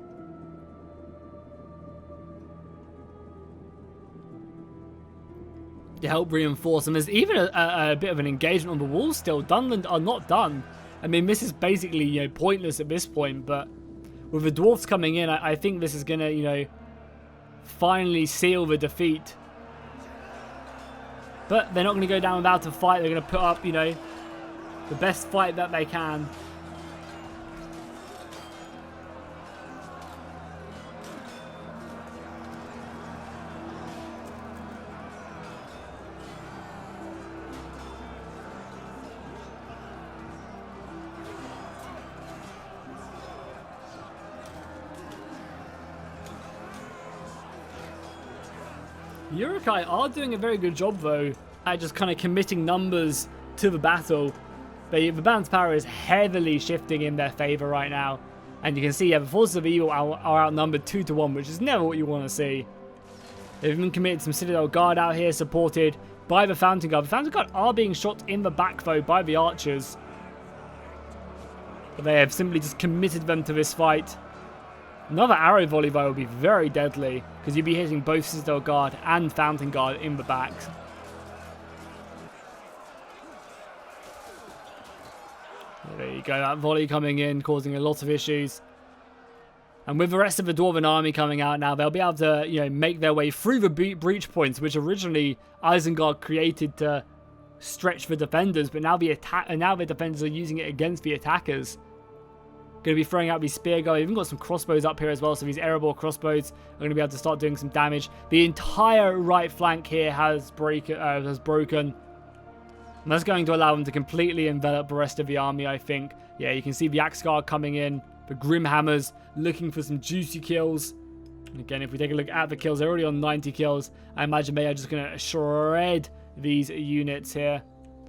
S1: To help reinforce them. There's even a bit of an engagement on the walls still. Dunland are not done. I mean, this is basically, you know, pointless at this point, but with the dwarfs coming in, I think this is going to, you know, finally seal the defeat. But they're not going to go down without a fight. They're going to put up, you know, the best fight that they can. The Uruk-hai are doing a very good job though at just kind of committing numbers to the battle. The balance power is heavily shifting in their favor right now. And you can see, yeah, the forces of evil are outnumbered 2-1, which is never what you want to see. They've even committed some Citadel Guard out here, supported by the Fountain Guard. The Fountain Guard are being shot in the back, though, by the archers. But they have simply just committed them to this fight. Another arrow volley, though, would be very deadly, because you'd be hitting both Citadel Guard and Fountain Guard in the back. There you go, that volley coming in, causing a lot of issues. And with the rest of the Dwarven army coming out now, they'll be able to, you know, make their way through the breach points, which originally Isengard created to stretch the defenders, but now the defenders are using it against the attackers. Going to be throwing out these spear guns. Even got some crossbows up here as well, so these arrow crossbows are going to be able to start doing some damage. The entire right flank here has broken. And that's going to allow them to completely envelop the rest of the army, I think. Yeah, you can see the Axe Guard coming in. The Grimhammers looking for some juicy kills. And again, if we take a look at the kills, they're already on 90 kills. I imagine they are just going to shred these units here.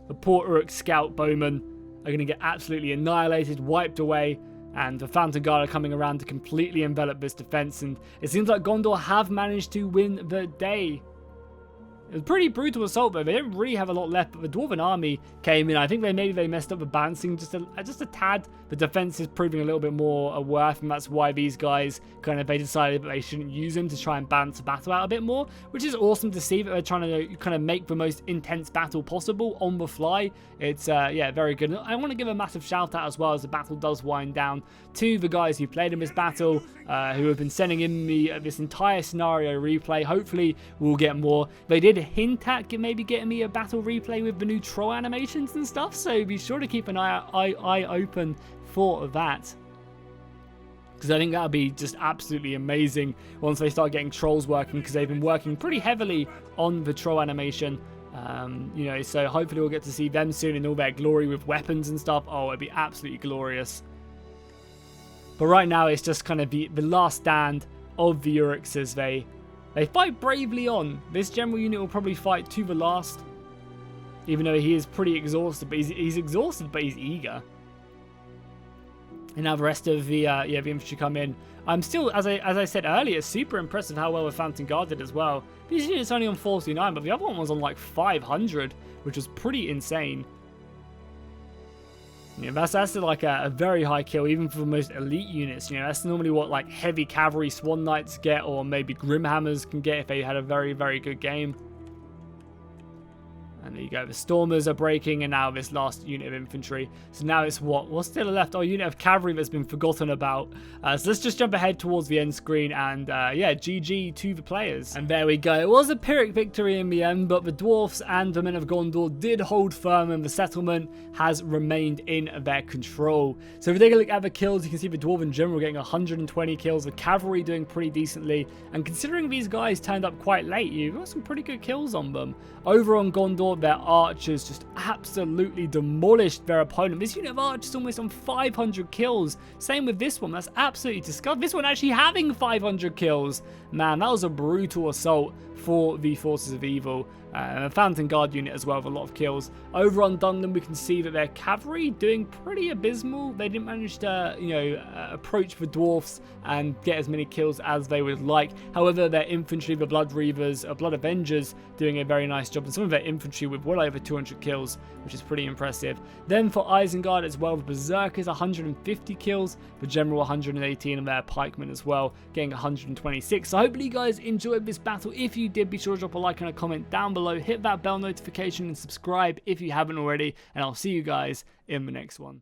S1: The Port Uruk Scout Bowmen are going to get absolutely annihilated, wiped away. And the Fountain Guard are coming around to completely envelop this defense. And it seems like Gondor have managed to win the day. It was a pretty brutal assault, but they didn't really have a lot left. But the Dwarven army came in. I think maybe they messed up the balancing just a tad. The defense is proving a little bit more worth, and that's why these guys they decided that they shouldn't use them to try and balance the battle out a bit more, which is awesome to see that they're trying to kind of make the most intense battle possible on the fly. It's yeah, very good. I want to give a massive shout out as well as the battle does wind down to the guys who played in this battle, who have been sending in me this entire scenario replay. Hopefully we'll get more. They did hint at maybe getting me a battle replay with the new troll animations and stuff, so be sure to keep an eye open for that, because I think that would be just absolutely amazing once they start getting trolls working, because they've been working pretty heavily on the troll animation. You know, so hopefully we'll get to see them soon in all their glory with weapons and stuff. Oh, it'd be absolutely glorious. But right now it's just kind of the last stand of the Uruks as they fight bravely on. This general unit will probably fight to the last, even though he is pretty exhausted. But he's exhausted, but he's eager. And now the rest of the infantry come in. I'm still, as I said earlier, super impressed with how well the Fountain Guard did as well. This unit's only on 49, but the other one was on like 500, which was pretty insane. You know, that's like a very high kill, even for the most elite units. You know, that's normally what like heavy cavalry Swan Knights get, or maybe Grimhammers can get if they had a very, very good game. And there you go, the Stormers are breaking, and now this last unit of infantry. So now it's what's still left? Oh, unit of cavalry that's been forgotten about. So let's just jump ahead towards the end screen, and yeah, GG to the players. And there we go. It was a Pyrrhic victory in the end, but the Dwarfs and the men of Gondor did hold firm, and the settlement has remained in their control. So if we take a look at the kills, you can see the Dwarven general getting 120 kills, the cavalry doing pretty decently, and considering these guys turned up quite late, you've got some pretty good kills on them. Over on Gondor, their archers just absolutely demolished their opponent. This unit of archers almost on 500 kills. Same with this one. That's absolutely disgusting. This one actually having 500 kills. Man, that was a brutal assault for the forces of evil. A Fountain Guard unit as well with a lot of kills. Over on Dunland, we can see that their cavalry doing pretty abysmal. They didn't manage to, you know, approach the dwarfs and get as many kills as they would like. However, their infantry, the Blood Reavers, Blood Avengers, doing a very nice job. And some of their infantry with well over 200 kills, which is pretty impressive. Then for Isengard as well, the Berserkers 150 kills, the General 118, and their Pikemen as well, getting 126. So hopefully you guys enjoyed this battle. If you did, be sure to drop a like and a comment down below. Hit that bell notification and subscribe if you haven't already, and I'll see you guys in the next one.